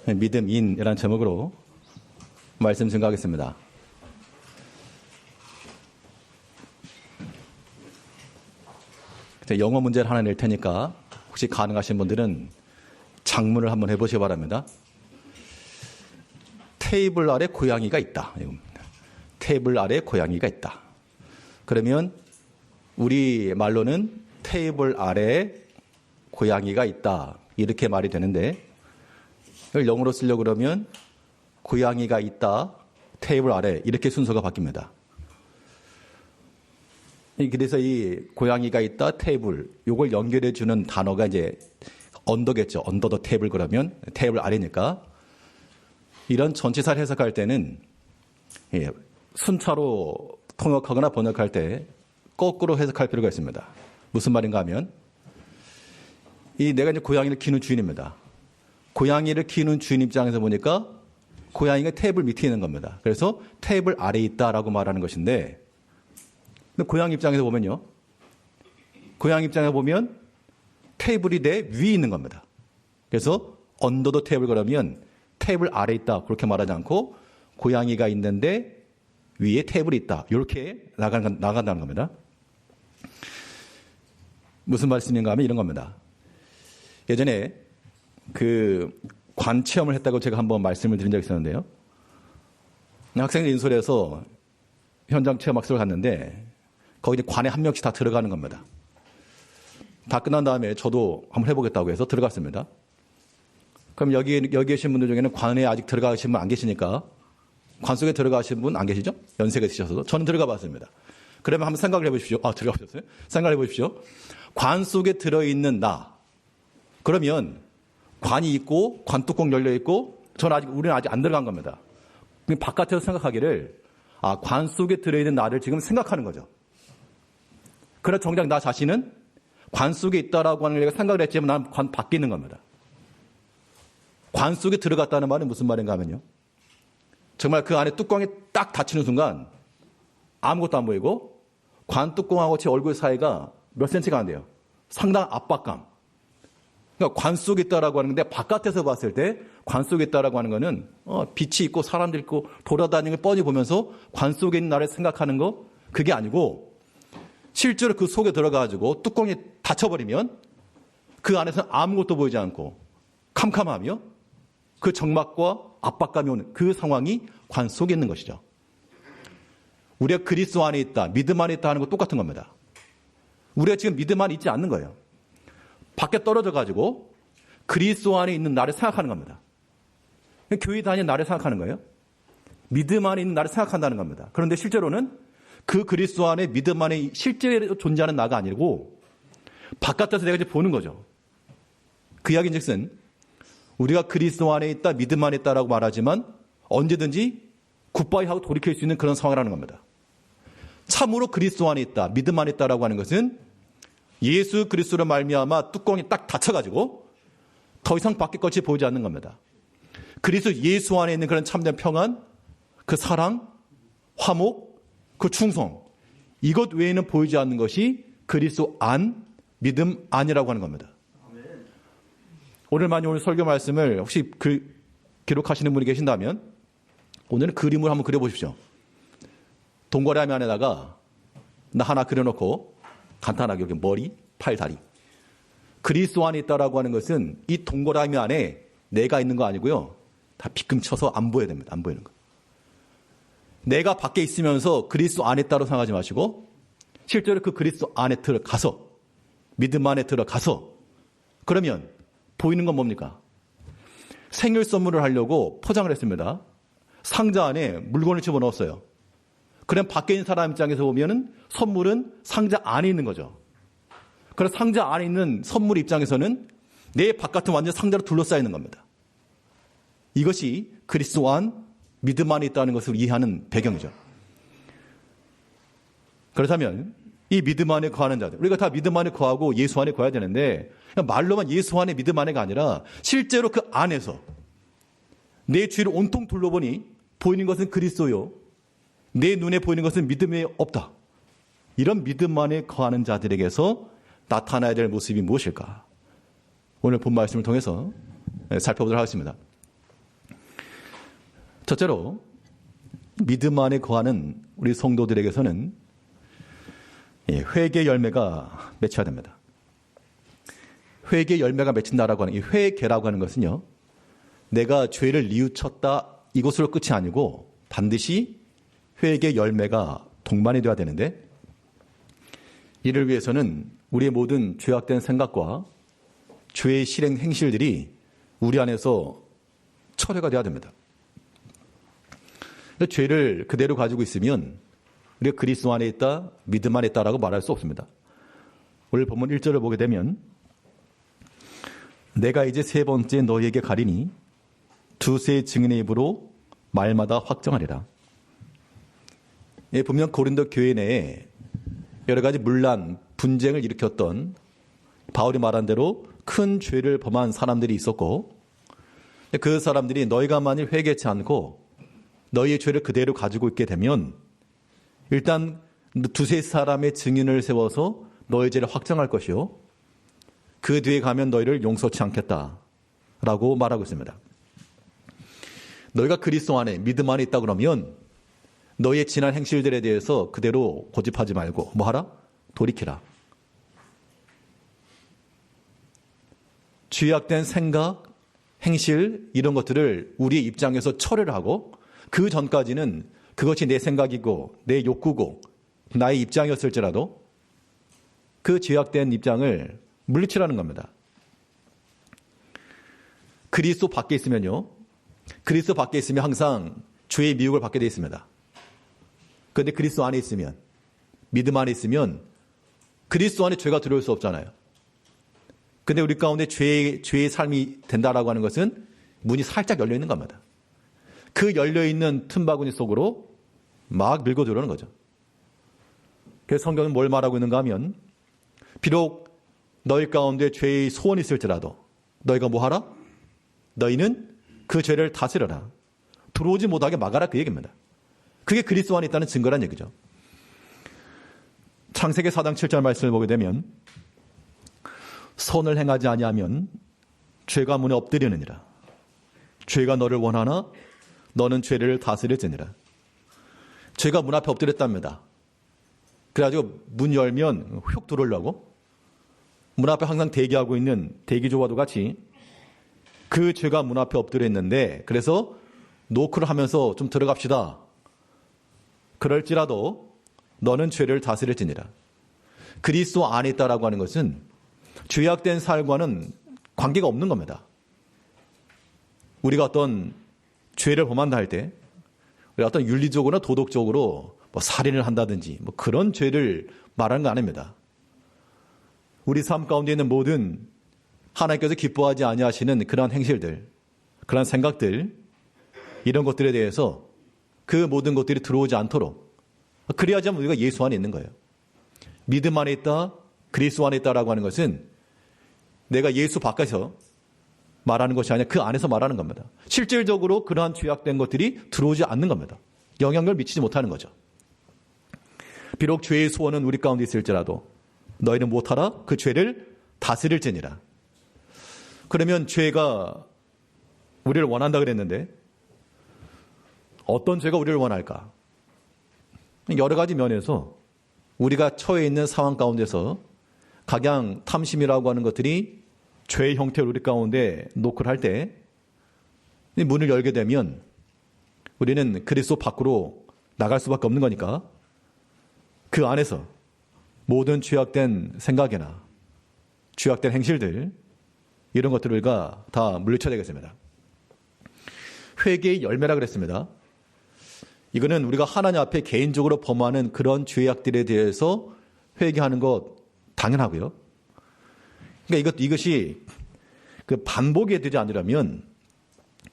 믿음인이라는 제목으로 말씀 증거하겠습니다. 영어 문제를 하나 낼 테니까 혹시 가능하신 분들은 작문을 한번 해보시기 바랍니다. 테이블 아래 고양이가 있다. 테이블 아래 고양이가 있다. 그러면 우리 말로는 테이블 아래 고양이가 있다. 이렇게 말이 되는데 이걸 영어로 쓰려고 그러면 고양이가 있다. 테이블 아래 이렇게 순서가 바뀝니다. 그래서 이 고양이가 있다. 테이블 요걸 연결해 주는 단어가 이제 언더겠죠. 언더 더 테이블 그러면 테이블 아래니까 이런 전치사를 해석할 때는 순차로 통역하거나 번역할 때 거꾸로 해석할 필요가 있습니다. 무슨 말인가 하면 내가 이제 고양이를 키우는 주인입니다. 고양이를 키우는 주인 입장에서 보니까 고양이가 테이블 밑에 있는 겁니다. 그래서 테이블 아래에 있다라고 말하는 것인데 고양이 입장에서 보면요. 고양이 입장에 보면 테이블이 내 위에 있는 겁니다. 그래서 언더 더 테이블 그러면 테이블 아래에 있다. 그렇게 말하지 않고 고양이가 있는데 위에 테이블이 있다. 이렇게 나간다는 겁니다. 무슨 말씀인가 하면 이런 겁니다. 예전에 관 체험을 했다고 제가 한번 말씀을 드린 적이 있었는데요. 학생들 인솔에서 현장 체험 학습을 갔는데 거기 이제 관에 한 명씩 다 들어가는 겁니다. 다 끝난 다음에 저도 한번 해보겠다고 해서 들어갔습니다. 그럼 여기 계신 분들 중에는 관에 아직 들어가신 분 안 계시니까 관 속에 들어가신 분 안 계시죠? 연세가 있으셔서 저는 들어가 봤습니다. 그러면 한번 생각을 해보십시오. 들어가 보셨어요? 생각을 해보십시오. 관 속에 들어있는 나. 그러면 관이 있고 관 뚜껑 열려 있고 우리는 아직 안 들어간 겁니다. 바깥에서 생각하기를 관 속에 들어있는 나를 지금 생각하는 거죠. 그러나 정작 나 자신은 관 속에 있다라고 하는 내가 생각을 했지만 나는 관 밖에 있는 겁니다. 관 속에 들어갔다는 말은 무슨 말인가 하면요. 정말 그 안에 뚜껑이 딱 닫히는 순간 아무것도 안 보이고 관 뚜껑하고 제 얼굴 사이가 몇 센치가 안 돼요. 상당한 압박감. 그러니까 관 속에 있다라고 하는 건데 바깥에서 봤을 때 관 속에 있다라고 하는 거는 빛이 있고 사람들 있고 돌아다니는 걸 뻔히 보면서 관 속에 있는 나를 생각하는 거 그게 아니고 실제로 그 속에 들어가가지고 뚜껑이 닫혀버리면 그 안에서는 아무것도 보이지 않고 캄캄하며 그 적막과 압박감이 오는 그 상황이 관 속에 있는 것이죠. 우리가 그리스도 안에 있다, 믿음 안에 있다 하는 거 똑같은 겁니다. 우리가 지금 믿음 안에 있지 않는 거예요. 밖에 떨어져가지고 그리스도 안에 있는 나를 생각하는 겁니다. 교회 다니는 나를 생각하는 거예요. 믿음 안에 있는 나를 생각한다는 겁니다. 그런데 실제로는 그 그리스도 안에 믿음 안에 실제로 존재하는 나가 아니고 바깥에서 내가 이제 보는 거죠. 그 이야기인즉슨 우리가 그리스도 안에 있다, 믿음 안에 있다라고 말하지만 언제든지 굿바이 하고 돌이킬 수 있는 그런 상황이라는 겁니다. 참으로 그리스도 안에 있다, 믿음 안에 있다라고 하는 것은 예수 그리스도로 말미암아 뚜껑이 딱 닫혀가지고 더 이상 밖에 것이 보이지 않는 겁니다. 그리스도 예수 안에 있는 그런 참된 평안, 그 사랑, 화목, 그 충성, 이것 외에는 보이지 않는 것이 그리스도 안, 믿음 안이라고 하는 겁니다. 오늘 설교 말씀을 혹시 기록하시는 분이 계신다면 오늘은 그림을 한번 그려보십시오. 동그라미 안에다가 나 하나 그려놓고 간단하게 여기 머리, 팔, 다리. 그리스도 안에 있다라고 하는 것은 이 동그라미 안에 내가 있는 거 아니고요. 다 빗금쳐서 안 보여야 됩니다. 안 보이는 거. 내가 밖에 있으면서 그리스도 안에 있다고 생각하지 마시고 실제로 그 그리스도 안에 들어가서 믿음 안에 들어가서 그러면 보이는 건 뭡니까? 생일 선물을 하려고 포장을 했습니다. 상자 안에 물건을 집어넣었어요. 그럼 밖에 있는 사람 입장에서 보면은 선물은 상자 안에 있는 거죠. 그래서 상자 안에 있는 선물 입장에서는 내 바깥은 완전 상자로 둘러싸여 있는 겁니다. 이것이 그리스도 안, 믿음 안에 있다는 것을 이해하는 배경이죠. 그렇다면 이 믿음 안에 거하는 자들, 우리가 다 믿음 안에 거하고 예수 안에 거해야 되는데 그냥 말로만 예수 안에 믿음 안에가 아니라 실제로 그 안에서 내 주위를 온통 둘러보니 보이는 것은 그리스도요, 내 눈에 보이는 것은 믿음이 없다. 이런 믿음 안에 거하는 자들에게서 나타나야 될 모습이 무엇일까? 오늘 본 말씀을 통해서 살펴보도록 하겠습니다. 첫째로 믿음 안에 거하는 우리 성도들에게서는 회개 열매가 맺혀야 됩니다. 회개 열매가 맺힌다라고 하는 이 회개라고 하는 것은요, 내가 죄를 뉘우쳤다 이것으로 끝이 아니고 반드시 회개 열매가 동반이 되어야 되는데, 이를 위해서는 우리의 모든 죄악된 생각과 죄의 실행 행실들이 우리 안에서 철회가 되어야 됩니다. 죄를 그대로 가지고 있으면 우리가 그리스도 안에 있다, 믿음 안에 있다라고 말할 수 없습니다. 오늘 본문 1절을 보게 되면 내가 이제 세 번째 너희에게 가리니 두세 증인의 입으로 말마다 확정하리라. 분명 고린도 교회 내에 여러 가지 문란, 분쟁을 일으켰던 바울이 말한 대로 큰 죄를 범한 사람들이 있었고, 그 사람들이 너희가 만일 회개치 않고 너희의 죄를 그대로 가지고 있게 되면 일단 두세 사람의 증인을 세워서 너희 죄를 확정할 것이요, 그 뒤에 가면 너희를 용서치 않겠다라고 말하고 있습니다. 너희가 그리스도 안에 믿음 안에 있다 그러면 너희의 지난 행실들에 대해서 그대로 고집하지 말고 뭐하라? 돌이키라. 죄악된 생각, 행실 이런 것들을 우리의 입장에서 철회를 하고, 그 전까지는 그것이 내 생각이고 내 욕구고 나의 입장이었을지라도 그 죄악된 입장을 물리치라는 겁니다. 그리스도 밖에 있으면요, 그리스도 밖에 있으면 항상 죄의 미혹을 받게 되어 있습니다. 그런데 그리스도 안에 있으면, 믿음 안에 있으면 그리스도 안에 죄가 들어올 수 없잖아요. 그런데 우리 가운데 죄의 삶이 된다라고 하는 것은 문이 살짝 열려 있는 겁니다. 그 열려 있는 틈바구니 속으로 막 밀고 들어오는 거죠. 그래서 성경은 뭘 말하고 있는가 하면, 비록 너희 가운데 죄의 소원이 있을지라도 너희가 뭐하라? 너희는 그 죄를 다스려라. 들어오지 못하게 막아라, 그 얘기입니다. 그게 그리스도 안에 있다는 증거란 얘기죠. 창세기 4장 7절 말씀을 보게 되면 선을 행하지 아니하면 죄가 문에 엎드리느니라. 죄가 너를 원하나 너는 죄를 다스릴지니라. 죄가 문 앞에 엎드렸답니다. 그래가지고 문 열면 휙 들어오려고 문 앞에 항상 대기하고 있는 대기조와도 같이 그 죄가 문 앞에 엎드려 있는데, 그래서 노크를 하면서 좀 들어갑시다. 그럴지라도 너는 죄를 다스릴지니라. 그리스도 안에 있다라고 하는 것은 죄악된 삶과는 관계가 없는 겁니다. 우리가 어떤 죄를 범한다 할 때, 우리가 어떤 윤리적으로나 도덕적으로 뭐 살인을 한다든지 뭐 그런 죄를 말하는 거 아닙니다. 우리 삶 가운데 있는 모든 하나님께서 기뻐하지 아니하시는 그러한 행실들, 그러한 생각들, 이런 것들에 대해서 그 모든 것들이 들어오지 않도록, 그래야지만 우리가 예수 안에 있는 거예요. 믿음 안에 있다, 그리스도 안에 있다라고 하는 것은 내가 예수 밖에서 말하는 것이 아니라 그 안에서 말하는 겁니다. 실질적으로 그러한 죄악된 것들이 들어오지 않는 겁니다. 영향력을 미치지 못하는 거죠. 비록 죄의 소원은 우리 가운데 있을지라도 너희는 못하라, 그 죄를 다스릴지니라. 그러면 죄가 우리를 원한다 그랬는데 어떤 죄가 우리를 원할까? 여러 가지 면에서 우리가 처해 있는 상황 가운데서 각양 탐심이라고 하는 것들이 죄의 형태로 우리 가운데 노크를 할 때 문을 열게 되면 우리는 그리스도 밖으로 나갈 수밖에 없는 거니까 그 안에서 모든 죄악된 생각이나 죄악된 행실들, 이런 것들을 다 물리쳐야 되겠습니다. 회개의 열매라 그랬습니다. 이거는 우리가 하나님 앞에 개인적으로 범하는 그런 죄악들에 대해서 회개하는 것 당연하고요. 그러니까 이것이 그 반복이 되지 않으려면,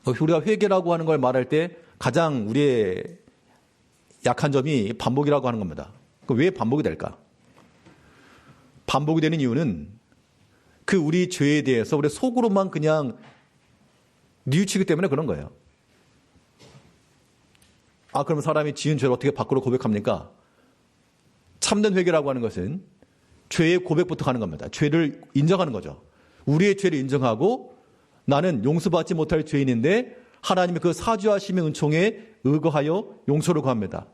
우리가 회개라고 하는 걸 말할 때 가장 우리의 약한 점이 반복이라고 하는 겁니다. 왜 반복이 될까? 반복이 되는 이유는 그 우리 죄에 대해서 우리 속으로만 그냥 뉘우치기 때문에 그런 거예요. 그럼 사람이 지은 죄를 어떻게 밖으로 고백합니까? 참된 회개라고 하는 것은 죄의 고백부터 가는 겁니다. 죄를 인정하는 거죠. 우리의 죄를 인정하고 나는 용서받지 못할 죄인인데 하나님의 그 사주하심의 은총에 의거하여 용서를 구합니다.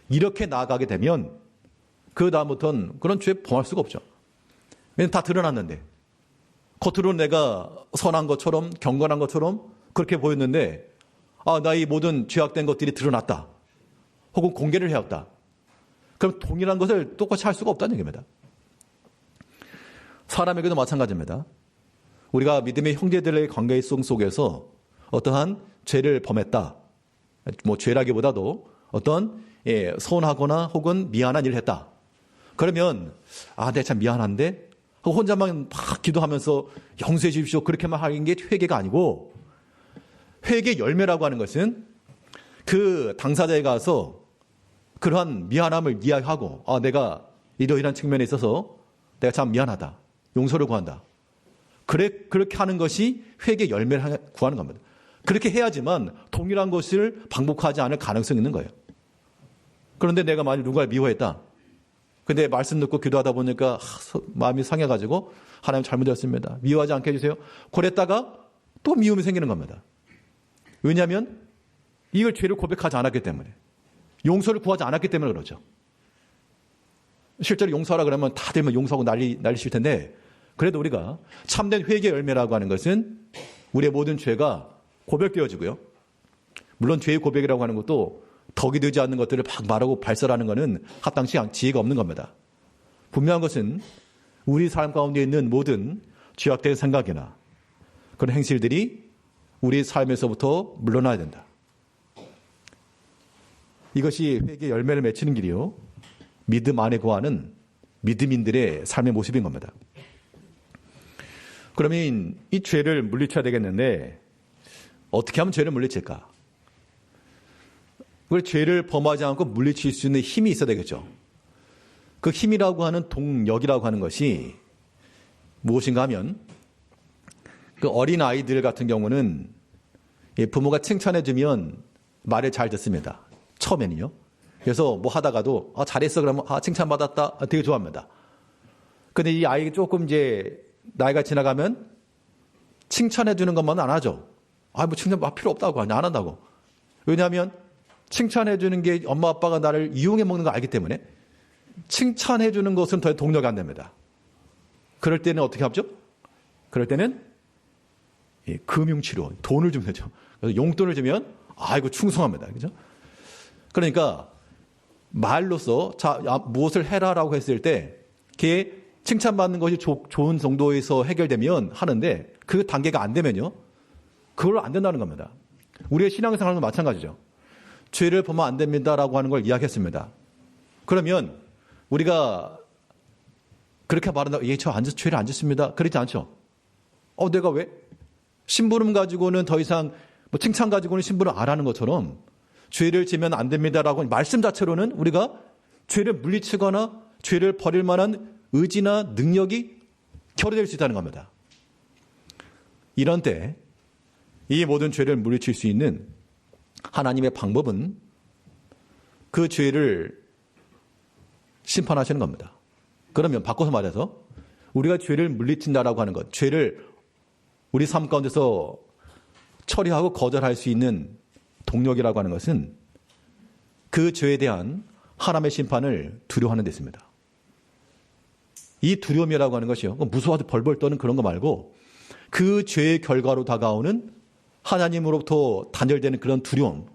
이렇게 나아가게 되면 그 다음부터는 그런 죄 범할 수가 없죠. 왜냐하면 다 드러났는데 겉으로는 내가 선한 것처럼 경건한 것처럼 그렇게 보였는데 나의 모든 죄악된 것들이 드러났다. 혹은 공개를 해왔다. 그럼 동일한 것을 똑같이 할 수가 없다는 얘기입니다. 사람에게도 마찬가지입니다. 우리가 믿음의 형제들의 관계성 속에서 어떠한 죄를 범했다. 죄라기보다도 어떤 서운하거나 혹은 미안한 일을 했다. 그러면 내가 참 미안한데 혼자만 막 기도하면서 용서해 주십시오. 그렇게만 하는 게 회개가 아니고, 회개 열매라고 하는 것은 그 당사자에 가서 그러한 미안함을 이야기하고 내가 이러이러한 측면에 있어서 내가 참 미안하다. 용서를 구한다. 그렇게 하는 것이 회개 열매를 구하는 겁니다. 그렇게 해야지만 동일한 것을 반복하지 않을 가능성이 있는 거예요. 그런데 내가 만약 누군가를 미워했다. 근데 말씀 듣고 기도하다 보니까 마음이 상해가지고 하나님 잘못했습니다. 미워하지 않게 해주세요. 그랬다가 또 미움이 생기는 겁니다. 왜냐하면 이걸 죄를 고백하지 않았기 때문에, 용서를 구하지 않았기 때문에 그러죠. 실제로 용서하라 그러면 다들 용서하고 난리칠 텐데, 그래도 우리가 참된 회개 열매라고 하는 것은 우리의 모든 죄가 고백되어지고요. 물론 죄의 고백이라고 하는 것도 덕이 되지 않는 것들을 막 말하고 발설하는 것은 합당치 지혜가 없는 겁니다. 분명한 것은 우리 삶 가운데 있는 모든 죄악된 생각이나 그런 행실들이 우리 삶에서부터 물러나야 된다. 이것이 회개 열매를 맺히는 길이요, 믿음 안에 거하는 믿음인들의 삶의 모습인 겁니다. 그러면 이 죄를 물리쳐야 되겠는데 어떻게 하면 죄를 물리칠까? 그걸 죄를 범하지 않고 물리칠 수 있는 힘이 있어야 되겠죠. 그 힘이라고 하는 동력이라고 하는 것이 무엇인가 하면, 그 어린 아이들 같은 경우는 부모가 칭찬해주면 말을 잘 듣습니다. 처음에는요. 그래서 뭐 하다가도 잘했어 그러면 칭찬받았다 되게 좋아합니다. 근데 이 아이가 조금 이제 나이가 지나가면 칭찬해주는 것만 안 하죠. 뭐 칭찬 필요 없다고 안 한다고. 왜냐하면 칭찬해주는 게 엄마 아빠가 나를 이용해 먹는 거 알기 때문에 칭찬해주는 것은 더 동력이 안 됩니다. 그럴 때는 어떻게 하죠? 그럴 때는 금융치료, 돈을 주면 되죠. 그래서 용돈을 주면 이거 충성합니다. 그죠? 그러니까 말로써 무엇을 해라라고 했을 때 그게 칭찬받는 것이 좋은 정도에서 해결되면 하는데, 그 단계가 안 되면요, 그걸로 안 된다는 겁니다. 우리의 신앙생활도 마찬가지죠. 죄를 범하면 안 됩니다라고 하는 걸 이야기했습니다. 그러면 우리가 그렇게 말한다고 저 죄를 안 짓습니다. 그렇지 않죠. 내가 왜? 심부름 가지고는 더 이상 칭찬 가지고는 심부름 안 하는 것처럼 죄를 지면 안 됩니다라고 말씀 자체로는 우리가 죄를 물리치거나 죄를 버릴 만한 의지나 능력이 결여될 수 있다는 겁니다. 이런 때 이 모든 죄를 물리칠 수 있는 하나님의 방법은 그 죄를 심판하시는 겁니다. 그러면 바꿔서 말해서 우리가 죄를 물리친다라고 하는 것, 죄를 우리 삶 가운데서 처리하고 거절할 수 있는 동력이라고 하는 것은 그 죄에 대한 하나님의 심판을 두려워하는 데 있습니다. 이 두려움이라고 하는 것이요, 무서워서 벌벌 떠는 그런 거 말고 그 죄의 결과로 다가오는 하나님으로부터 단절되는 그런 두려움,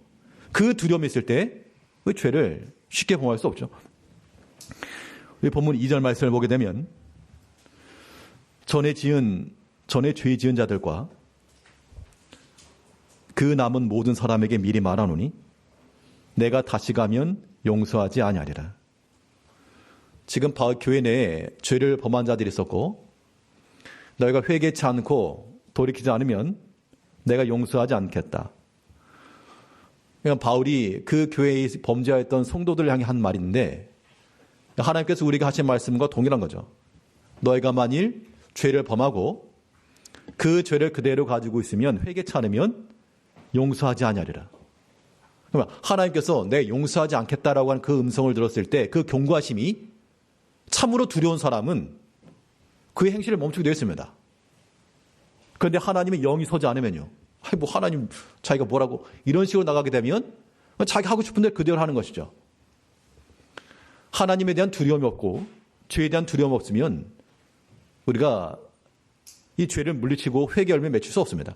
그 두려움이 있을 때 그 죄를 쉽게 범할 수 없죠. 우리 본문 2절 말씀을 보게 되면 전에 죄 지은 자들과 그 남은 모든 사람에게 미리 말하노니 내가 다시 가면 용서하지 아니하리라. 지금 교회 내에 죄를 범한 자들이 있었고 너희가 회개치 않고 돌이키지 않으면 내가 용서하지 않겠다. 그러니까 바울이 그 교회에 범죄하였던 성도들을 향해 한 말인데, 하나님께서 우리가 하신 말씀과 동일한 거죠. 너희가 만일 죄를 범하고 그 죄를 그대로 가지고 있으면 회개치 않으면 용서하지 아니하리라. 그러니까 하나님께서 내가 용서하지 않겠다라고 하는 그 음성을 들었을 때 그 경고하심이 참으로 두려운 사람은 그의 행실을 멈추게 되어 있습니다. 그런데 하나님의 영이 서지 않으면요. 아니 뭐 하나님 자기가 뭐라고 이런 식으로 나가게 되면 자기 하고 싶은 대로 그대로 하는 것이죠. 하나님에 대한 두려움이 없고 죄에 대한 두려움이 없으면 우리가 이 죄를 물리치고 회개 열매 맺을 수 없습니다.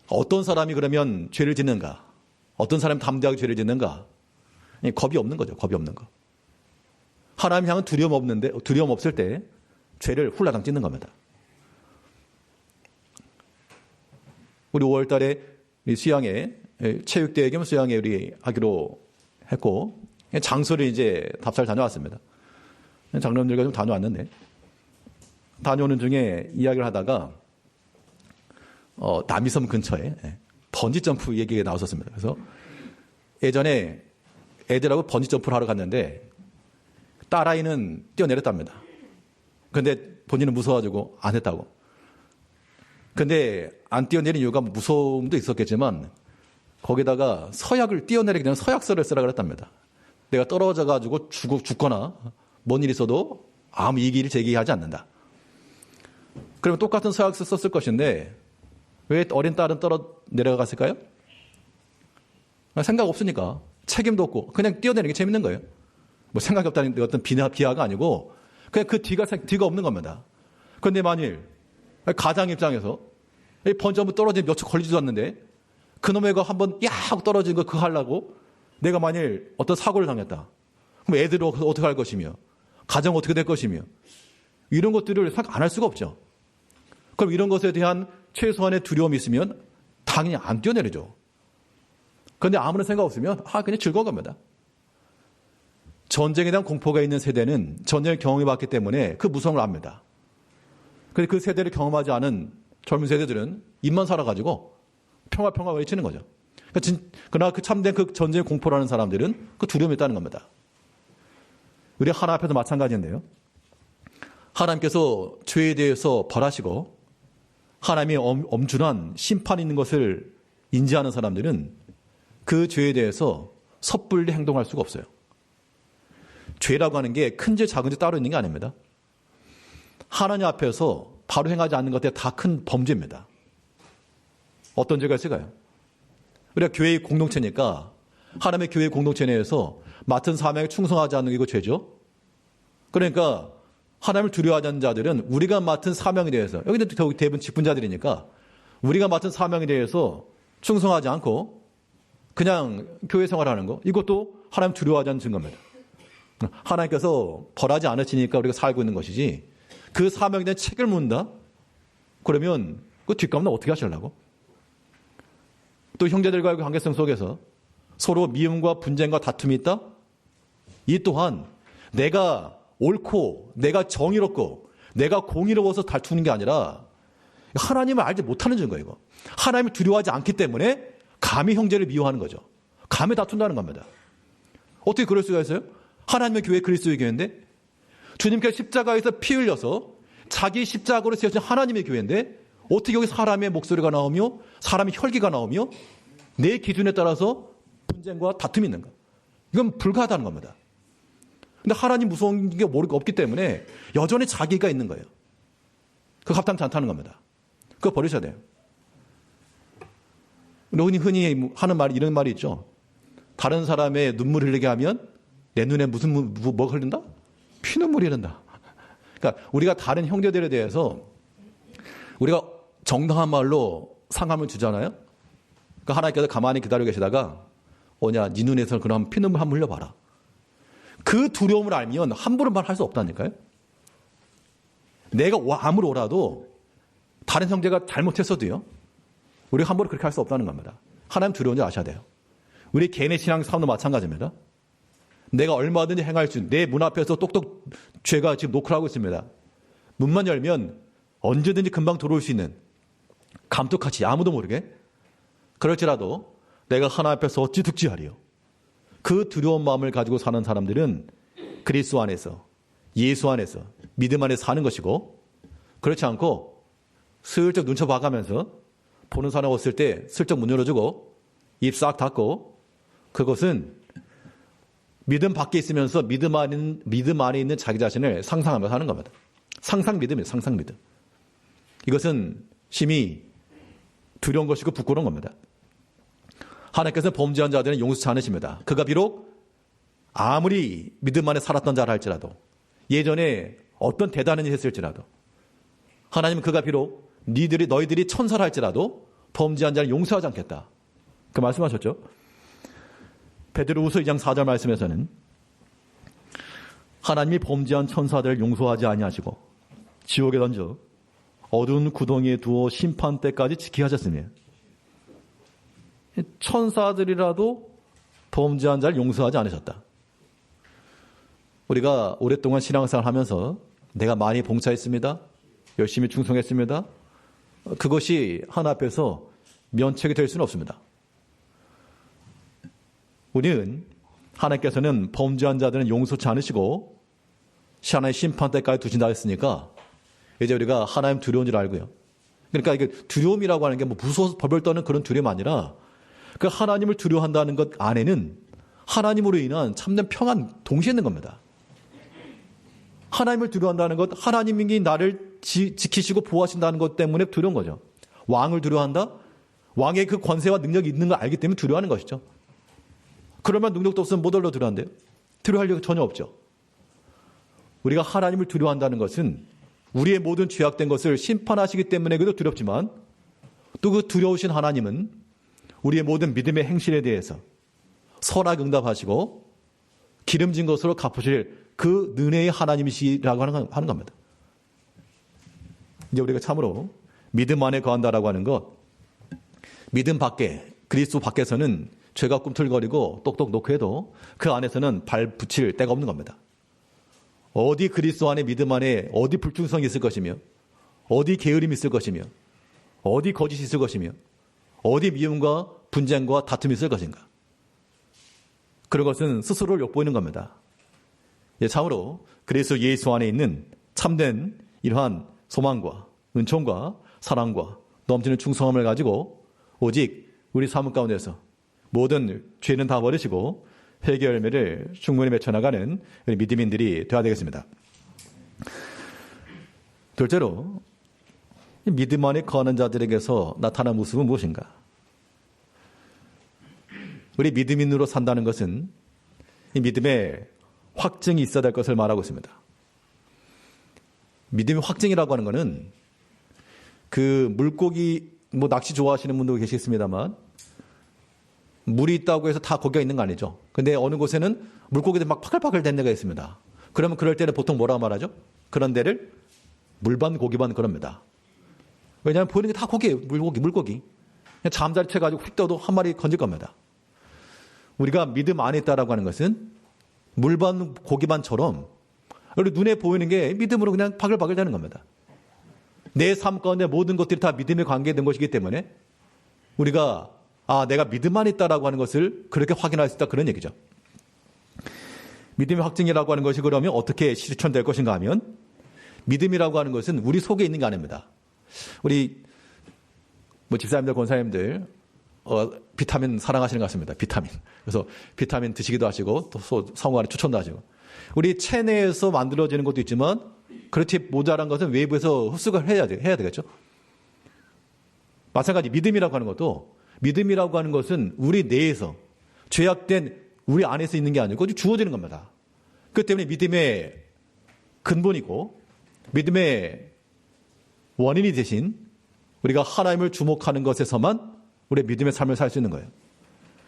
어떤 사람이 그러면 죄를 짓는가? 어떤 사람이 담대하게 죄를 짓는가? 겁이 없는 거죠. 겁이 없는 거. 하나님 향은 두려움 없을 때 죄를 훌라당 짓는 겁니다. 우리 5월 달에 수양회, 체육대회 겸 수양회 우리 하기로 했고, 장소를 이제 답사를 다녀왔습니다. 장로님들과 좀 다녀왔는데, 다녀오는 중에 이야기를 하다가, 남이섬 근처에 번지점프 얘기가 나왔었습니다. 그래서 예전에 애들하고 번지점프를 하러 갔는데, 딸아이는 뛰어내렸답니다. 근데 본인은 무서워가지고 안 했다고. 근데 안 뛰어내린 이유가 무서움도 있었겠지만 거기다가 서약을 뛰어내리게 되면 서약서를 쓰라 그랬답니다. 내가 떨어져가지고 죽거나 뭔 일이 있어도 아무 이의를 제기하지 않는다. 그러면 똑같은 서약서 썼을 것인데 왜 어린 딸은 내려갔을까요? 생각 없으니까. 책임도 없고 그냥 뛰어내리는 게 재밌는 거예요. 뭐 생각이 없다는 어떤 비하가 아니고 그냥 그 뒤가 없는 겁니다. 그런데 만일 가장 입장에서 번지점프 떨어지면 몇 초 걸리지도 않는데 그놈의 거 한번 야 하고 떨어진 거 그거 하려고 내가 만일 어떤 사고를 당했다. 그럼 애들은 어떻게 할 것이며 가정 어떻게 될 것이며 이런 것들을 생각 안 할 수가 없죠. 그럼 이런 것에 대한 최소한의 두려움이 있으면 당연히 안 뛰어내리죠. 그런데 아무런 생각 없으면 그냥 즐거운 겁니다. 전쟁에 대한 공포가 있는 세대는 전쟁을 경험해봤기 때문에 그 무서움을 압니다. 그런데 그 세대를 경험하지 않은 젊은 세대들은 입만 살아가지고 평화 외치는 거죠. 그러나 그 참된 그 전쟁의 공포라는 사람들은 그 두려움이 있다는 겁니다. 우리 하나님 앞에서 마찬가지인데요. 하나님께서 죄에 대해서 벌하시고 하나님의 엄중한 심판이 있는 것을 인지하는 사람들은 그 죄에 대해서 섣불리 행동할 수가 없어요. 죄라고 하는 게 큰 죄, 작은 죄 따로 있는 게 아닙니다. 하나님 앞에서 바로 행하지 않는 것들이 다 큰 범죄입니다. 어떤 죄가 있을까요? 우리가 교회의 공동체니까 하나님의 교회의 공동체 내에서 맡은 사명에 충성하지 않는 게 이거 죄죠. 그러니까 하나님을 두려워하지 않는 자들은 우리가 맡은 사명에 대해서 여기는 대부분 직분자들이니까 우리가 맡은 사명에 대해서 충성하지 않고 그냥 교회 생활하는 거 이것도 하나님 두려워하지 않는 증거입니다. 하나님께서 벌하지 않으시니까 우리가 살고 있는 것이지 그 사명에 대한 책을 묻는다? 그러면 그 뒷감은 어떻게 하시려고? 또 형제들과의 관계성 속에서 서로 미움과 분쟁과 다툼이 있다? 이 또한 내가 옳고 내가 정의롭고 내가 공의로워서 다투는 게 아니라 하나님을 알지 못하는 증거예요. 이거. 하나님을 두려워하지 않기 때문에 감히 형제를 미워하는 거죠. 감히 다툰다는 겁니다. 어떻게 그럴 수가 있어요? 하나님의 교회 그리스도의 교회인데 주님께서 십자가에서 피 흘려서 자기 십자가로 세우신 하나님의 교회인데 어떻게 여기 사람의 목소리가 나오며 사람의 혈기가 나오며 내 기준에 따라서 분쟁과 다툼이 있는가? 이건 불가하다는 겁니다. 근데 하나님 무서운 게 없기 때문에 여전히 자기가 있는 거예요. 그거 합당치 않다는 겁니다. 그거 버리셔야 돼요. 흔히 하는 말이 이런 말이 있죠. 다른 사람의 눈물 흘리게 하면 내 눈에 뭐가 흐른다? 피눈물이 흐른다. 그러니까 우리가 다른 형제들에 대해서 우리가 정당한 말로 상함을 주잖아요. 그러니까 하나님께서 가만히 기다리고 계시다가 네 눈에서 그럼 피눈물 한번 흘려봐라. 그 두려움을 알면 함부로 말할 수 없다니까요. 내가 암으로 오라도 다른 형제가 잘못했어도요. 우리가 함부로 그렇게 할 수 없다는 겁니다. 하나님 두려운지 아셔야 돼요. 우리 개인의 신앙 삶도 마찬가지입니다. 내가 얼마든지 행할 수 있는 내 문 앞에서 똑똑 죄가 지금 노크를 하고 있습니다. 문만 열면 언제든지 금방 들어올 수 있는 감독같이 아무도 모르게 그럴지라도 내가 하나님 앞에서 어찌 득지하리요. 그 두려운 마음을 가지고 사는 사람들은 그리스도 안에서 예수 안에서 믿음 안에서 사는 것이고 그렇지 않고 슬쩍 눈쳐 봐가면서 보는 사람 없을 때 슬쩍 문 열어주고 입 싹 닫고 그것은 믿음 밖에 있으면서 믿음 안에 있는 자기 자신을 상상하면서 하는 겁니다. 상상 믿음이에요. 상상 믿음. 이것은 심히 두려운 것이고 부끄러운 겁니다. 하나님께서 범죄한 자들은 용서치 않으십니다. 그가 비록 아무리 믿음 안에 살았던 자라 할지라도, 예전에 어떤 대단한 일을 했을지라도, 하나님은 그가 비록 너희들이 천사라 할지라도 범죄한 자를 용서하지 않겠다. 그 말씀하셨죠. 베드로후서 2장 4절 말씀에서는 하나님이 범죄한 천사들을 용서하지 아니하시고 지옥에 던져 어두운 구덩이에 두어 심판 때까지 지키게 하셨으며, 천사들이라도 범죄한 자를 용서하지 않으셨다. 우리가 오랫동안 신앙생활을 하면서 내가 많이 봉사했습니다, 열심히 충성했습니다, 그것이 하나 앞에서 면책이 될 수는 없습니다. 우리는 하나님께서는 범죄한 자들은 용서치 않으시고 하나님의 심판 때까지 두신다 했으니까 이제 우리가 하나님 두려운 줄 알고요. 그러니까 이게 두려움이라고 하는 게 뭐 무서워서 벌벌 떠는 그런 두려움 아니라, 그 하나님을 두려워한다는 것 안에는 하나님으로 인한 참된 평안 동시에 있는 겁니다. 하나님을 두려워한다는 것, 하나님이 나를 지키시고 보호하신다는 것 때문에 두려운 거죠. 왕을 두려워한다? 왕의 그 권세와 능력이 있는 걸 알기 때문에 두려워하는 것이죠. 그러면 능력도 없으면 못 얼려 두려운데요. 두려워할 이유가 전혀 없죠. 우리가 하나님을 두려워한다는 것은 우리의 모든 죄악된 것을 심판하시기 때문에 그도 두렵지만, 또 그 두려우신 하나님은 우리의 모든 믿음의 행실에 대해서 설학응답하시고 기름진 것으로 갚으실 그 은혜의 하나님이시라고 하는 겁니다. 이제 우리가 참으로 믿음 안에 거한다라고 하는 것, 믿음 밖에, 그리스도 밖에서는 죄가 꿈틀거리고 똑똑 놓고 해도 그 안에서는 발 붙일 데가 없는 겁니다. 어디 그리스도 안에, 믿음 안에 어디 불충성이 있을 것이며, 어디 게으름이 있을 것이며, 어디 거짓이 있을 것이며, 어디 미움과 분쟁과 다툼이 있을 것인가. 그런 것은 스스로를 욕보이는 겁니다. 참으로 그리스도 예수 안에 있는 참된 이러한 소망과 은총과 사랑과 넘치는 충성함을 가지고 오직 우리 삶 가운데서 모든 죄는 다 버리시고 회개 열매를 충분히 맺혀나가는 믿음인들이 되어야 되겠습니다. 둘째로, 믿음 안에 거하는 자들에게서 나타난 모습은 무엇인가? 우리 믿음인으로 산다는 것은 이 믿음에 확증이 있어야 될 것을 말하고 있습니다. 믿음의 확증이라고 하는 것은 그 물고기, 낚시 좋아하시는 분도 계시겠습니다만, 물이 있다고 해서 다 고기가 있는 거 아니죠. 근데 어느 곳에는 물고기들 막 파글파글 된 데가 있습니다. 그러면 그럴 때는 보통 뭐라고 말하죠? 그런 데를 물반 고기반 그럽니다. 왜냐하면 보이는 게 다 고기예요. 물고기. 그냥 잠자리 채가지고 휙 떠도 한 마리 건질 겁니다. 우리가 믿음 안에 있다라고 하는 것은 물반 고기반처럼 눈에 보이는 게 믿음으로 그냥 바글바글 되는 겁니다. 내 삶 가운데 모든 것들이 다 믿음에 관계된 것이기 때문에 우리가 내가 믿음 안에 있다라고 하는 것을 그렇게 확인할 수 있다, 그런 얘기죠. 믿음의 확증이라고 하는 것이 그러면 어떻게 실천될 것인가 하면, 믿음이라고 하는 것은 우리 속에 있는 게 아닙니다. 우리 집사님들, 권사님들 비타민 사랑하시는 것 같습니다. 비타민. 그래서 비타민 드시기도 하시고 또 성관에 추천도 하시고, 우리 체내에서 만들어지는 것도 있지만 그렇지 모자란 것은 외부에서 흡수가 해야 되겠죠. 마찬가지 믿음이라고 하는 것도, 믿음이라고 하는 것은 우리 내에서 죄악된 우리 안에서 있는 게 아니고 주어지는 겁니다. 그렇기 때문에 믿음의 근본이고 믿음의 원인이 되신 우리가 하나님을 주목하는 것에서만 우리의 믿음의 삶을 살 수 있는 거예요.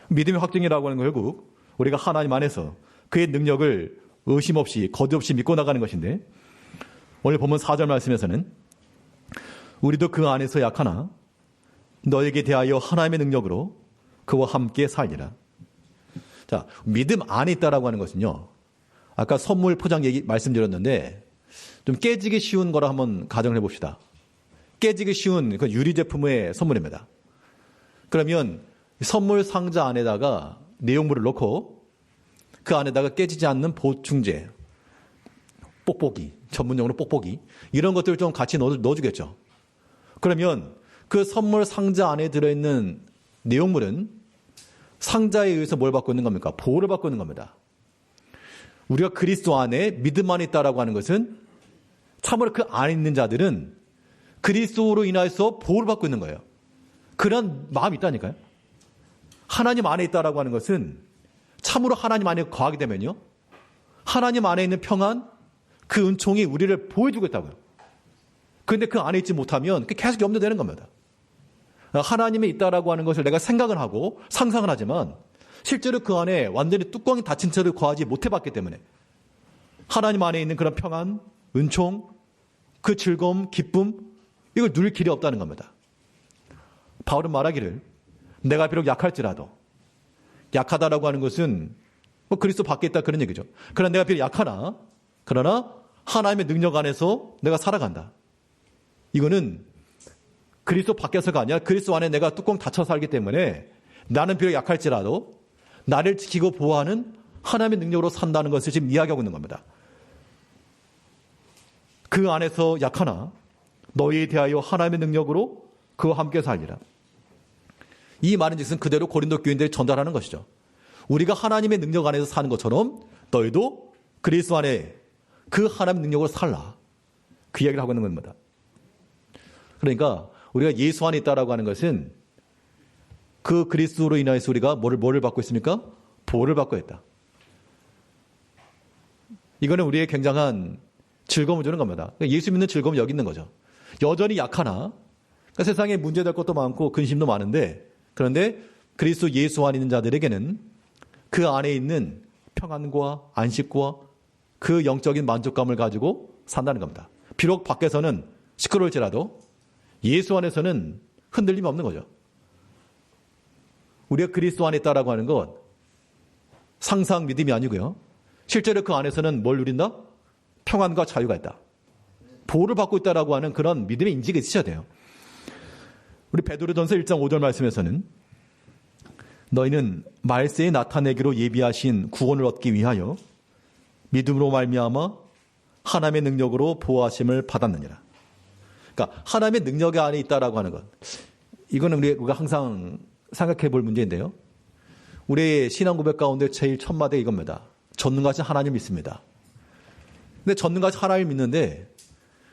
믿음의 확증이라고 하는 건 결국 우리가 하나님 안에서 그의 능력을 의심 없이 거짓 없이 믿고 나가는 것인데, 오늘 본문 4절 말씀에서는 우리도 그 안에서 약하나 너에게 대하여 하나님의 능력으로 그와 함께 살리라. 자, 믿음 안에 있다라고 하는 것은요, 아까 선물 포장 얘기 말씀드렸는데 좀 깨지기 쉬운 거라 한번 가정을 해봅시다. 깨지기 쉬운 그 유리 제품의 선물입니다. 그러면 선물 상자 안에다가 내용물을 넣고 그 안에다가 깨지지 않는 보충제, 뽁뽁이, 전문용어로 뽁뽁이, 이런 것들을 좀 같이 넣어주겠죠. 그러면 그 선물 상자 안에 들어있는 내용물은 상자에 의해서 뭘 받고 있는 겁니까? 보호를 받고 있는 겁니다. 우리가 그리스도 안에 믿음 안에 있다라고 하는 것은 참으로 그 안에 있는 자들은 그리스도로 인하여서 보호를 받고 있는 거예요. 그런 마음이 있다니까요. 하나님 안에 있다라고 하는 것은 참으로 하나님 안에 거하게 되면요, 하나님 안에 있는 평안, 그 은총이 우리를 보여주고 있다고요. 그런데 그 안에 있지 못하면 계속 염려되는 겁니다. 하나님이 있다라고 하는 것을 내가 생각은 하고 상상은 하지만 실제로 그 안에 완전히 뚜껑이 닫힌 채로 거하지 못해봤기 때문에 하나님 안에 있는 그런 평안, 은총, 그 즐거움, 기쁨, 이걸 누릴 길이 없다는 겁니다. 바울은 말하기를 내가 비록 약할지라도, 약하다라고 하는 것은 뭐 그리스도 밖에 있다 그런 얘기죠. 그러나 내가 비록 약하나 그러나 하나님의 능력 안에서 내가 살아간다. 이거는 그리스도 밖에서가 아니라 그리스도 안에 내가 뚜껑 닫혀 살기 때문에 나는 비록 약할지라도 나를 지키고 보호하는 하나님의 능력으로 산다는 것을 지금 이야기하고 있는 겁니다. 그 안에서 약하나 너희에 대하여 하나님의 능력으로 그와 함께 살리라. 이 말은 즉슨 그대로 고린도 교인들이 전달하는 것이죠. 우리가 하나님의 능력 안에서 사는 것처럼 너희도 그리스도 안에 그 하나님의 능력으로 살라. 그 이야기를 하고 있는 겁니다. 그러니까 우리가 예수 안에 있다라고 하는 것은 그 그리스도로 인하여서 우리가 뭐를 받고 있습니까? 보호를 받고 있다. 이거는 우리의 굉장한 즐거움을 주는 겁니다. 예수 믿는 즐거움이 여기 있는 거죠. 여전히 약하나 그러니까 세상에 문제될 것도 많고 근심도 많은데, 그런데 그리스도 예수 안에 있는 자들에게는 그 안에 있는 평안과 안식과 그 영적인 만족감을 가지고 산다는 겁니다. 비록 밖에서는 시끄러울지라도 예수 안에서는 흔들림이 없는 거죠. 우리가 그리스도 안에 있다라고 하는 것 상상 믿음이 아니고요. 실제로 그 안에서는 뭘 누린다? 평안과 자유가 있다. 보호를 받고 있다라고 하는 그런 믿음의 인지가 있으셔야 돼요. 우리 베드로전서 1장 5절 말씀에서는 너희는 말세에 나타내기로 예비하신 구원을 얻기 위하여 믿음으로 말미암아 하나님의 능력으로 보호하심을 받았느니라. 그러니까 하나님의 능력 안에 있다라고 하는 것, 이거는 우리가 항상 생각해 볼 문제인데요. 우리의 신앙 고백 가운데 제일 첫마디 이겁니다. 전능하신 하나님 믿습니다. 근데 전능하신 하나님 믿는데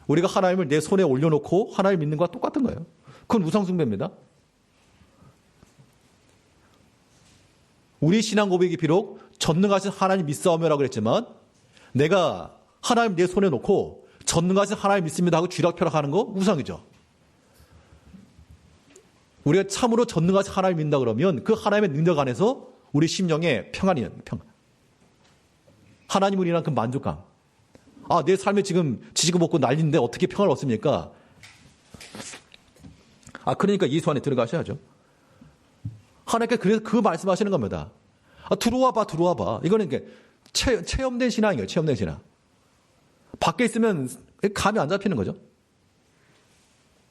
우리가 하나님을 내 손에 올려놓고 하나님 믿는 것과 똑같은 거예요. 그건 우상숭배입니다. 우리 신앙 고백이 비록 전능하신 하나님 믿사오며라고 그랬지만 내가 하나님 내 손에 놓고 전능하신 하나님 믿습니다 하고 쥐락펴락 하는 거 우상이죠. 우리가 참으로 전능하신 하나님 믿는다 그러면 그 하나님의 능력 안에서 우리 심령에 평안이 있는 평안. 하나님을 인한 그 만족감. 아, 내 삶에 지금 지지고 먹고 난리인데 어떻게 평안을 얻습니까? 아, 그러니까 예수 안에 들어가셔야죠. 하나님께 그래서 그 말씀하시는 겁니다. 아, 들어와봐. 이거는 이게 체험된 신앙이에요. 체험된 신앙. 밖에 있으면 감이 안 잡히는 거죠.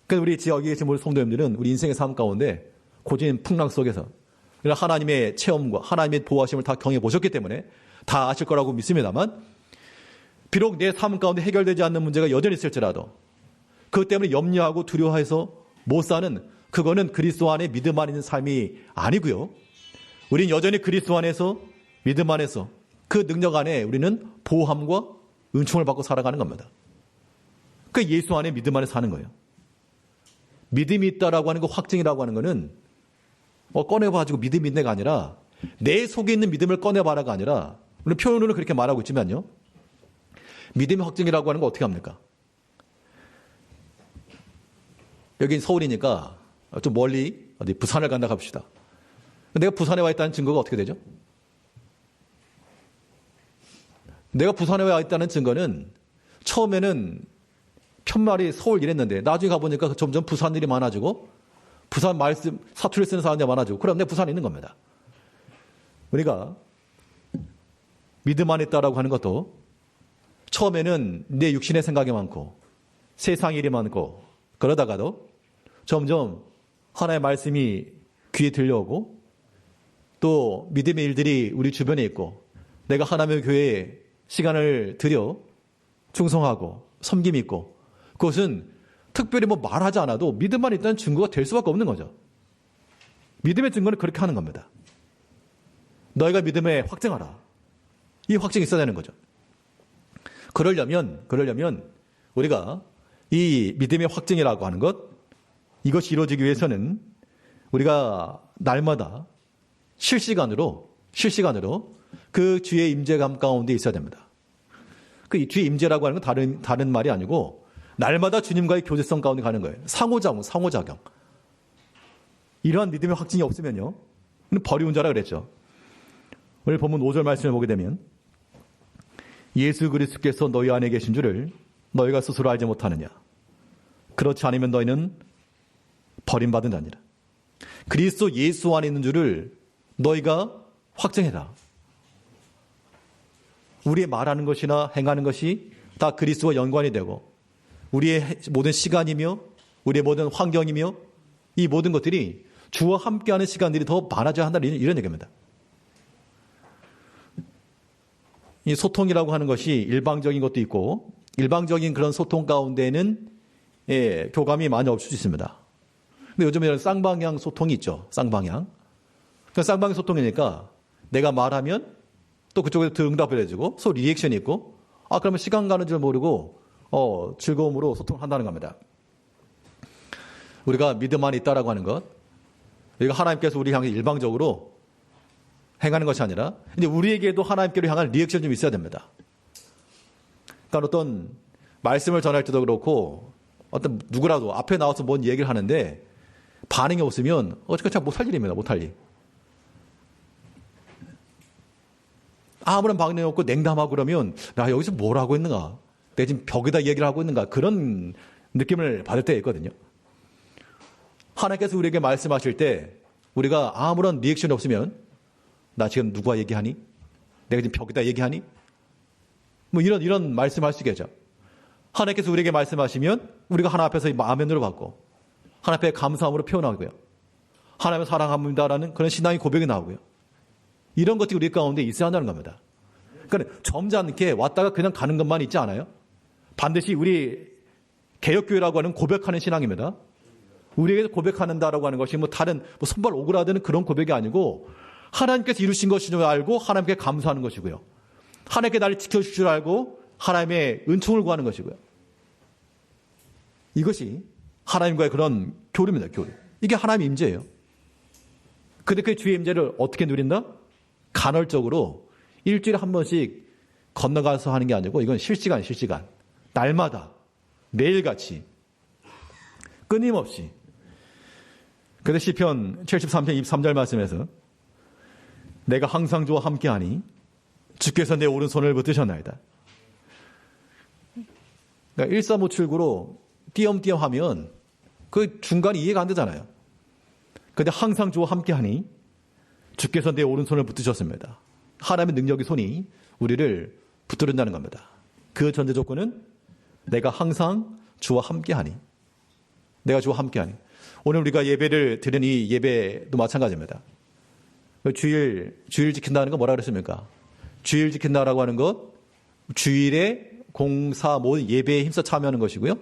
그래서 우리 여기 계신 우리 성도님들은 우리 인생의 삶 가운데 고진 풍랑 속에서 하나님의 체험과 하나님의 보호하심을 다 경험해 보셨기 때문에 다 아실 거라고 믿습니다만, 비록 내 삶 가운데 해결되지 않는 문제가 여전히 있을지라도 그것 때문에 염려하고 두려워해서 못 사는, 그거는 그리스도 안에 믿음 안에 있는 삶이 아니고요. 우리는 여전히 그리스도 안에서 믿음 안에서 그 능력 안에 우리는 보호함과 은총을 받고 살아가는 겁니다. 그 예수 안에 믿음 안에 사는 거예요. 믿음이 있다라고 하는 거, 확증이라고 하는 거는 꺼내봐가지고 믿음이 있네가 아니라 내 속에 있는 믿음을 꺼내봐라가 아니라, 우리 표현으로 그렇게 말하고 있지만요, 믿음의 확증이라고 하는 거 어떻게 합니까? 여긴 서울이니까 좀 멀리 어디 부산을 간다 갑시다. 내가 부산에 와 있다는 증거가 어떻게 되죠? 내가 부산에 와 있다는 증거는 처음에는 편말이 서울 이랬는데 나중에 가보니까 점점 부산 일이 많아지고 부산 말씀 사투리 쓰는 사람들이 많아지고, 그럼 내가 부산에 있는 겁니다. 우리가 믿음 안에 있다라고 하는 것도 처음에는 내 육신의 생각이 많고 세상 일이 많고 그러다가도 점점 하나님의 말씀이 귀에 들려오고 또 믿음의 일들이 우리 주변에 있고 내가 하나님의 교회에 시간을 들여 충성하고 섬김이 있고, 그것은 특별히 말하지 않아도 믿음만 있다는 증거가 될 수밖에 없는 거죠. 믿음의 증거는 그렇게 하는 겁니다. 너희가 믿음에 확증하라. 이 확증이 있어야 되는 거죠. 그러려면 우리가 이 믿음의 확증이라고 하는 것, 이것이 이루어지기 위해서는 우리가 날마다 실시간으로 그 주의 임재감 가운데 있어야 됩니다. 그 주의 임재라고 하는 건 다른 말이 아니고 날마다 주님과의 교제성 가운데 가는 거예요. 상호작용. 이러한 믿음의 확증이 없으면요, 버리운 자라 그랬죠. 오늘 본문 5절 말씀을 보게 되면 예수 그리스도께서 너희 안에 계신 줄을 너희가 스스로 알지 못하느냐. 그렇지 않으면 너희는 버림받은 자니라. 그리스도 예수 안에 있는 줄을 너희가 확증해라. 우리의 말하는 것이나 행하는 것이 다 그리스도와 연관이 되고 우리의 모든 시간이며 우리의 모든 환경이며 이 모든 것들이 주와 함께하는 시간들이 더 많아져야 한다, 이런 얘기입니다. 이 소통이라고 하는 것이 일방적인 것도 있고 일방적인 그런 소통 가운데는 교감이 많이 없을 수 있습니다. 근데 요즘에는 쌍방향 소통이 있죠. 쌍방향. 그러니까 쌍방향 소통이니까 내가 말하면 또 그쪽에서 응답을 해주고 서로 리액션이 있고 그러면 시간 가는 줄 모르고 즐거움으로 소통을 한다는 겁니다. 우리가 믿음 안에 있다라고 하는 것, 우리가 하나님께서 우리 향해 일방적으로 행하는 것이 아니라 이제 우리에게도 하나님께로 향한 리액션이 좀 있어야 됩니다. 그러니까 어떤 말씀을 전할 때도 그렇고 어떤 누구라도 앞에 나와서 뭔 얘기를 하는데 반응이 없으면 어차피 잘 못할 일입니다. 못할 일. 아무런 반응이 없고 냉담하고 그러면 나 여기서 뭘 하고 있는가? 내가 지금 벽에다 얘기를 하고 있는가? 그런 느낌을 받을 때가 있거든요. 하나님께서 우리에게 말씀하실 때 우리가 아무런 리액션이 없으면 나 지금 누구와 얘기하니? 내가 지금 벽에다 얘기하니? 뭐 이런 말씀할 수 있겠죠. 하나님께서 우리에게 말씀하시면 우리가 하나님 앞에서 아멘으로 받고 하나님 앞에 감사함으로 표현하고요. 하나님을 사랑합니다라는 그런 신앙의 고백이 나오고요. 이런 것들이 우리 가운데 있어야 한다는 겁니다. 그러니까 점잖게 왔다가 그냥 가는 것만 있지 않아요. 반드시 우리 개혁교회라고 하는 고백하는 신앙입니다. 우리에게 고백한다라고 하는 것이 다른 손발 오그라드는 그런 고백이 아니고 하나님께서 이루신 것인 줄 알고 하나님께 감사하는 것이고요. 하나님께 나를 지켜주실 줄 알고 하나님의 은총을 구하는 것이고요. 이것이 하나님과의 그런 교류입니다. 교류. 이게 하나님의 임재예요. 근데 그 주의 임재를 어떻게 누린다? 간헐적으로 일주일에 한 번씩 건너가서 하는 게 아니고 이건 실시간. 날마다 매일같이 끊임없이. 그래서 시편 73편 23절 말씀에서 내가 항상 주와 함께하니 주께서 내 오른손을 붙드셨나이다. 그러니까 1357구로 띄엄띄엄 하면 그 중간이 이해가 안 되잖아요. 그런데 항상 주와 함께하니 주께서 내 오른손을 붙드셨습니다. 하나님의 능력의 손이 우리를 붙들는다는 겁니다. 그 전제 조건은 내가 항상 주와 함께하니. 내가 주와 함께하니. 오늘 우리가 예배를 드리는 이 예배도 마찬가지입니다. 주일 지킨다는 건 뭐라 그랬습니까? 주일 지킨다라고 하는 것, 주일에 공사 모든 예배에 힘써 참여하는 것이고요.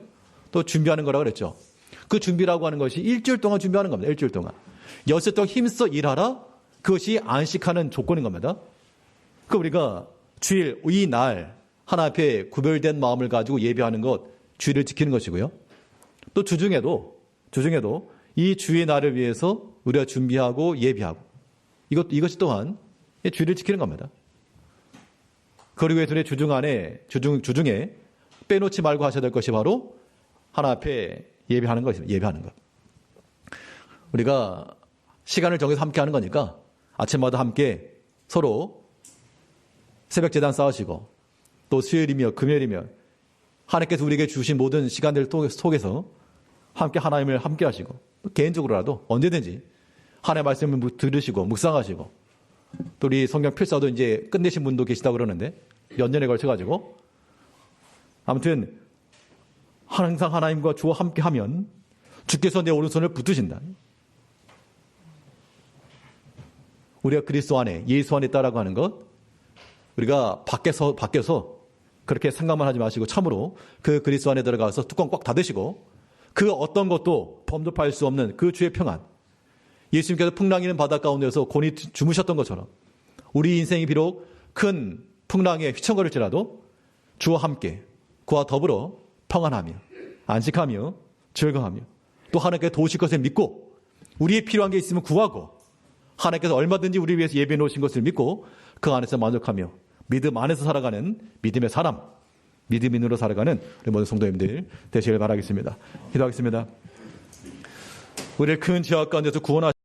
또 준비하는 거라고 그랬죠. 그 준비라고 하는 것이 일주일 동안 준비하는 겁니다. 일주일 동안. 엿새 동안 힘써 일하라. 그것이 안식하는 조건인 겁니다. 그 우리가 주일 이 날 하나 앞에 구별된 마음을 가지고 예배하는 것, 주일을 지키는 것이고요. 또 주중에도 이 주의 날을 위해서 우리가 준비하고 예배하고 이것이 또한 주일을 지키는 겁니다. 그리고 예수의 주중에 빼놓지 말고 하셔야 될 것이 바로 하나 앞에 예배하는 것입니다. 예배하는 것. 우리가 시간을 정해서 함께 하는 거니까 아침마다 함께 서로 새벽 제단 쌓으시고 또 수요일이며 금요일이며 하나님께서 우리에게 주신 모든 시간들 속에서 함께 하나님을 함께 하시고 개인적으로라도 언제든지 하나님의 말씀을 들으시고 묵상하시고 또 우리 성경 필사도 이제 끝내신 분도 계시다고 그러는데 몇 년에 걸쳐가지고 아무튼 항상 하나님과 주와 함께 하면 주께서 내 오른손을 붙드신다. 우리가 그리스도 안에 예수 안에 있다라고 하는 것 우리가 밖에서 그렇게 생각만 하지 마시고 참으로 그 그리스도 안에 들어가서 뚜껑 꽉 닫으시고 그 어떤 것도 범접할 수 없는 그 주의 평안 예수님께서 풍랑이는 바다 가운데서 곤히 주무셨던 것처럼 우리 인생이 비록 큰 풍랑에 휘청거릴지라도 주와 함께 그와 더불어 평안하며 안식하며 즐거워하며 또 하나님께 도우실 것을 믿고 우리의 필요한 게 있으면 구하고 하나님께서 얼마든지 우리 위해서 예비해 놓으신 것을 믿고 그 안에서 만족하며 믿음 안에서 살아가는 믿음의 사람, 믿음인으로 살아가는 우리 모든 성도님들 되시길 바라겠습니다. 기도하겠습니다. 우리를 큰 죄악 가운데서 구원하시고